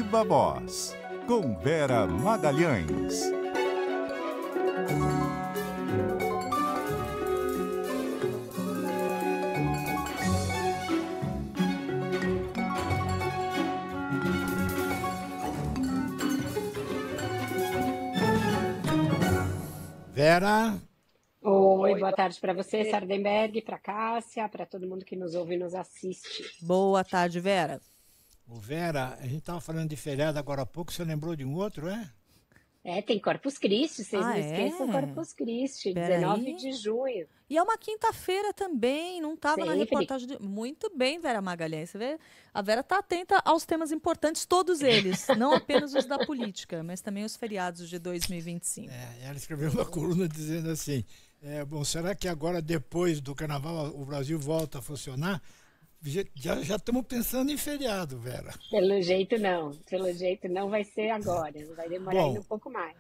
Viva Voz, com Vera Magalhães. Vera. Oi, boa tarde para você, Sardenberg, para Cássia, para todo mundo que nos ouve e nos assiste. Boa tarde, Vera. Vera, a gente estava falando de feriado agora há pouco, você lembrou de um outro, é? Tem Corpus Christi, vocês não esqueçam Corpus Christi, 19 de junho. E é uma quinta-feira também, não estava na reportagem. Muito bem, Vera Magalhães. Você vê? A Vera está atenta aos temas importantes, todos eles, não apenas os da política, mas também os feriados de 2025. Ela escreveu uma coluna dizendo assim, bom, será que agora, depois do carnaval, o Brasil volta a funcionar? Já estamos pensando em feriado, Vera. Pelo jeito não vai ser agora, vai demorar ainda um pouco mais.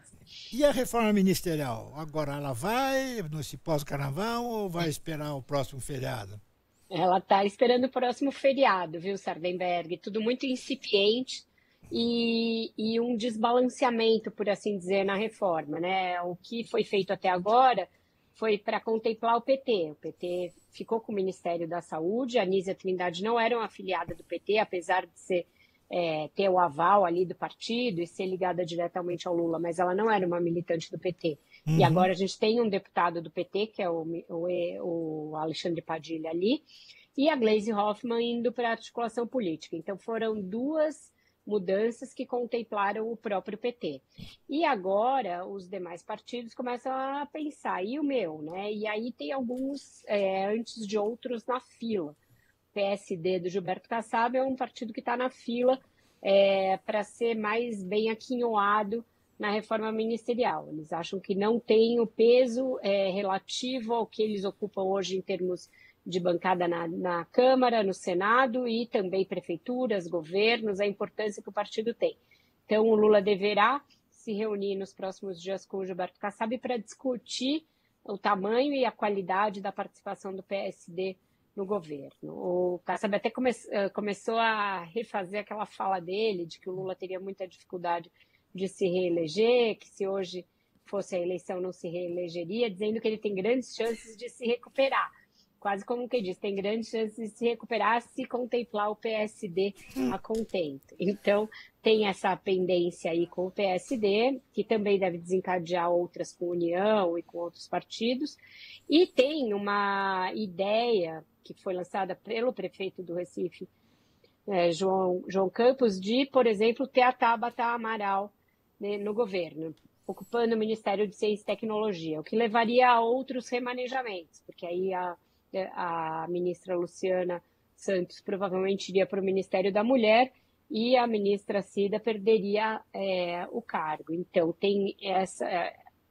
E a reforma ministerial? Agora ela vai nesse pós-carnaval ou vai esperar o próximo feriado? Ela está esperando o próximo feriado, viu, Sardenberg? Tudo muito incipiente e um desbalanceamento, por assim dizer, na reforma, né? O que foi feito até agora foi para contemplar o PT. O PT ficou com o Ministério da Saúde, a Anísia Trindade não era uma afiliada do PT, apesar de ser, ter o aval ali do partido e ser ligada diretamente ao Lula, mas ela não era uma militante do PT. E agora a gente tem um deputado do PT, que é o Alexandre Padilha ali, e a Gleisi Hoffmann indo para a articulação política. Então foram duas mudanças que contemplaram o próprio PT. E agora os demais partidos começam a pensar, e o meu, né? E aí tem alguns antes de outros na fila. O PSD do Gilberto Kassab é um partido que está na fila para ser mais bem aquinhoado na reforma ministerial. Eles acham que não tem o peso relativo ao que eles ocupam hoje em termos de bancada na Câmara, no Senado e também prefeituras, governos, a importância que o partido tem. Então, o Lula deverá se reunir nos próximos dias com o Gilberto Kassab para discutir o tamanho e a qualidade da participação do PSD no governo. O Kassab até começou a refazer aquela fala dele de que o Lula teria muita dificuldade de se reeleger, que se hoje fosse a eleição não se reelegeria, dizendo que ele tem grandes chances de se recuperar. Quase como que diz, tem grandes chances de se recuperar se contemplar o PSD a contento. Então, tem essa pendência aí com o PSD, que também deve desencadear outras com a União e com outros partidos. E tem uma ideia que foi lançada pelo prefeito do Recife, João Campos, de, por exemplo, ter a Tabata Amaral, né, no governo, ocupando o Ministério de Ciência e Tecnologia, o que levaria a outros remanejamentos, porque aí a ministra Luciana Santos provavelmente iria para o Ministério da Mulher e a ministra Cida perderia o cargo. Então, tem essa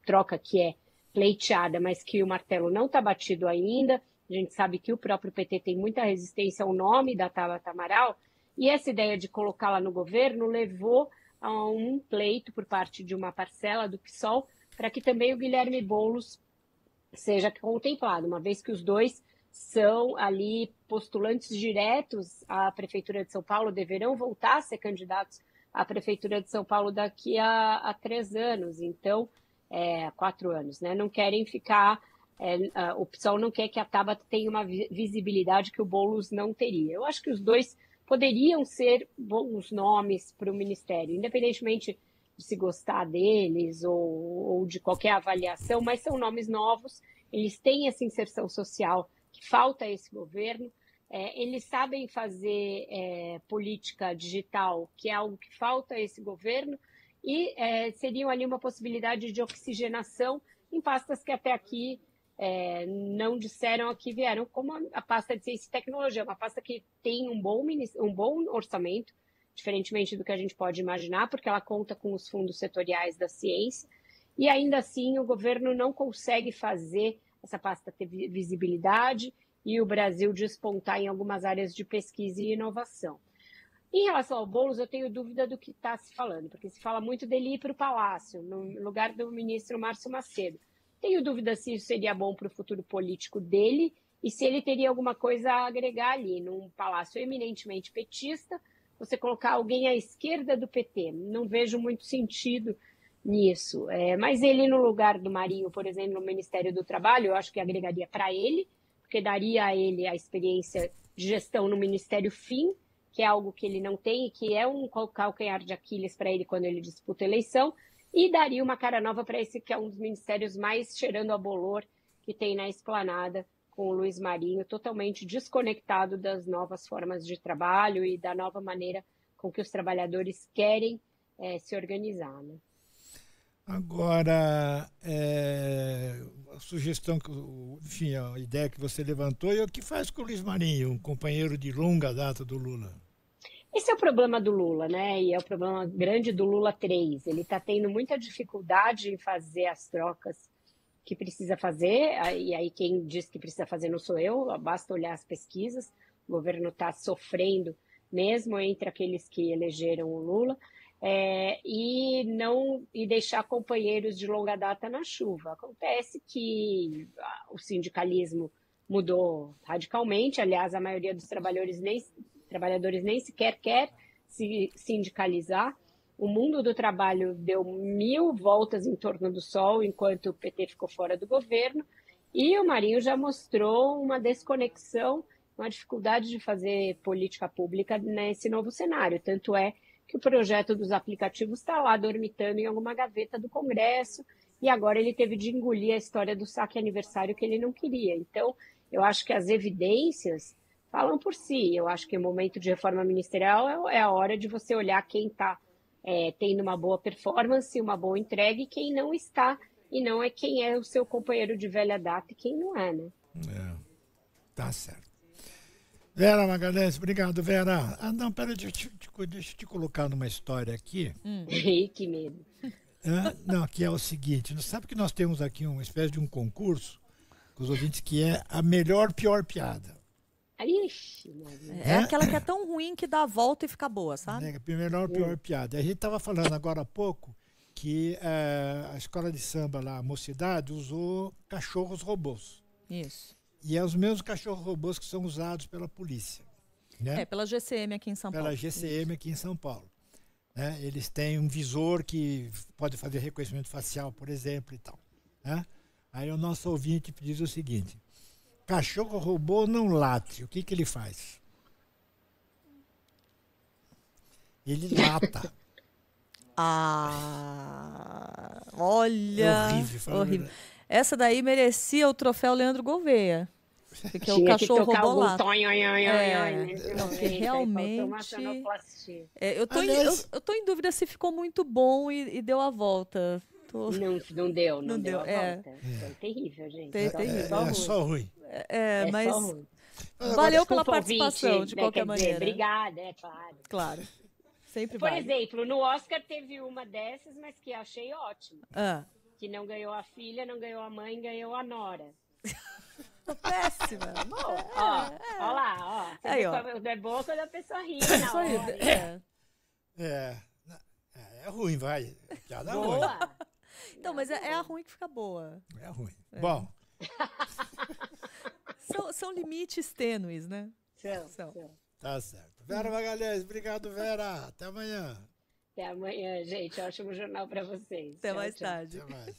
troca que é pleiteada, mas que o martelo não está batido ainda. A gente sabe que o próprio PT tem muita resistência ao nome da Tabata Amaral, e essa ideia de colocá-la no governo levou a um pleito por parte de uma parcela do PSOL para que também o Guilherme Boulos seja contemplado, uma vez que os dois são ali postulantes diretos à Prefeitura de São Paulo, deverão voltar a ser candidatos à Prefeitura de São Paulo daqui a 3 anos, então, 4 anos, né? Não querem ficar, o PSOL não quer que a Tabata tenha uma visibilidade que o Boulos não teria. Eu acho que os dois poderiam ser bons nomes para o Ministério, independentemente de se gostar deles ou de qualquer avaliação, mas são nomes novos, eles têm essa inserção social que falta a esse governo, eles sabem fazer política digital, que é algo que falta a esse governo, e seriam ali uma possibilidade de oxigenação em pastas que até aqui não disseram aqui vieram, como a pasta de Ciência e Tecnologia, uma pasta que tem um bom orçamento, diferentemente do que a gente pode imaginar, porque ela conta com os fundos setoriais da ciência, e ainda assim o governo não consegue fazer essa pasta ter visibilidade e o Brasil despontar em algumas áreas de pesquisa e inovação. Em relação ao Boulos, eu tenho dúvida do que está se falando, porque se fala muito dele ir para o Palácio, no lugar do ministro Márcio Macedo. Tenho dúvida se isso seria bom para o futuro político dele e se ele teria alguma coisa a agregar ali, num palácio eminentemente petista, você colocar alguém à esquerda do PT. Não vejo muito sentido nisso. Mas ele, no lugar do Marinho, por exemplo, no Ministério do Trabalho, eu acho que agregaria para ele, porque daria a ele a experiência de gestão no Ministério Fim, que é algo que ele não tem e que é um calcanhar de Aquiles para ele quando ele disputa a eleição, e daria uma cara nova para esse que é um dos ministérios mais cheirando a bolor que tem na Esplanada, com o Luiz Marinho, totalmente desconectado das novas formas de trabalho e da nova maneira com que os trabalhadores querem se organizar, né? Agora, a sugestão, enfim, a ideia que você levantou, e o que faz com o Luiz Marinho, um companheiro de longa data do Lula? Esse é o problema do Lula, né? E é o problema grande do Lula 3. Ele está tendo muita dificuldade em fazer as trocas que precisa fazer, e aí quem diz que precisa fazer não sou eu, basta olhar as pesquisas. O governo está sofrendo mesmo entre aqueles que elegeram o Lula. E deixar companheiros de longa data na chuva. Acontece que o sindicalismo mudou radicalmente, aliás, a maioria dos trabalhadores nem sequer quer se sindicalizar. O mundo do trabalho deu 1000 voltas em torno do sol enquanto o PT ficou fora do governo, e o Marinho já mostrou uma desconexão, uma dificuldade de fazer política pública nesse novo cenário. Tanto é que o projeto dos aplicativos está lá dormitando em alguma gaveta do Congresso, e agora ele teve de engolir a história do saque aniversário que ele não queria. Então, eu acho que as evidências falam por si. Eu acho que o momento de reforma ministerial é a hora de você olhar quem está tendo uma boa performance, uma boa entrega, e quem não está, e não é quem é o seu companheiro de velha data e quem não é, né? Tá certo. Vera Magalhães, obrigado, Vera. Não, peraí, deixa eu te colocar numa história aqui. Que medo. Não, que é o seguinte, sabe que nós temos aqui uma espécie de um concurso com os ouvintes que é a melhor, pior piada. Ixi, aquela que é tão ruim que dá a volta e fica boa, sabe? A melhor, pior piada. A gente estava falando agora há pouco que a escola de samba lá, a Mocidade, usou cachorros robôs. Isso. E é os mesmos cachorros robôs que são usados pela polícia. Né? Pela GCM aqui em São Paulo. Pela GCM aqui em São Paulo. Né? Eles têm um visor que pode fazer reconhecimento facial, por exemplo, e tal. Né? Aí o nosso ouvinte diz o seguinte: cachorro robô não late, o que ele faz? Ele lata. Olha! É horrível. Horrível. Essa daí merecia o troféu Leandro Gouveia. Porque o Tinha cachorro que tocar roubou lá. Porque realmente. Eu tô em dúvida se ficou muito bom e deu a volta. Não deu a volta. É terrível, gente. Terrível. É só ruim. Mas só ruim. valeu pela Desculpa, participação, ouvinte, de qualquer maneira. Obrigada, Claro. Sempre Por vale. exemplo, no Oscar teve uma dessas, mas que achei ótima. Que não ganhou a filha, não ganhou a mãe, ganhou a nora. Péssima. Ó lá, ó. Aí, ó. É boa quando a pessoa ri na hora. É ruim, vai. Piada ruim. Boa. Então, mas é a ruim que fica boa. É ruim. Bom. São limites tênues, né? São. Tá certo. Vera Magalhães, obrigado, Vera. Até amanhã. Até amanhã, gente. Ótimo jornal para vocês. Até mais tarde. Até mais.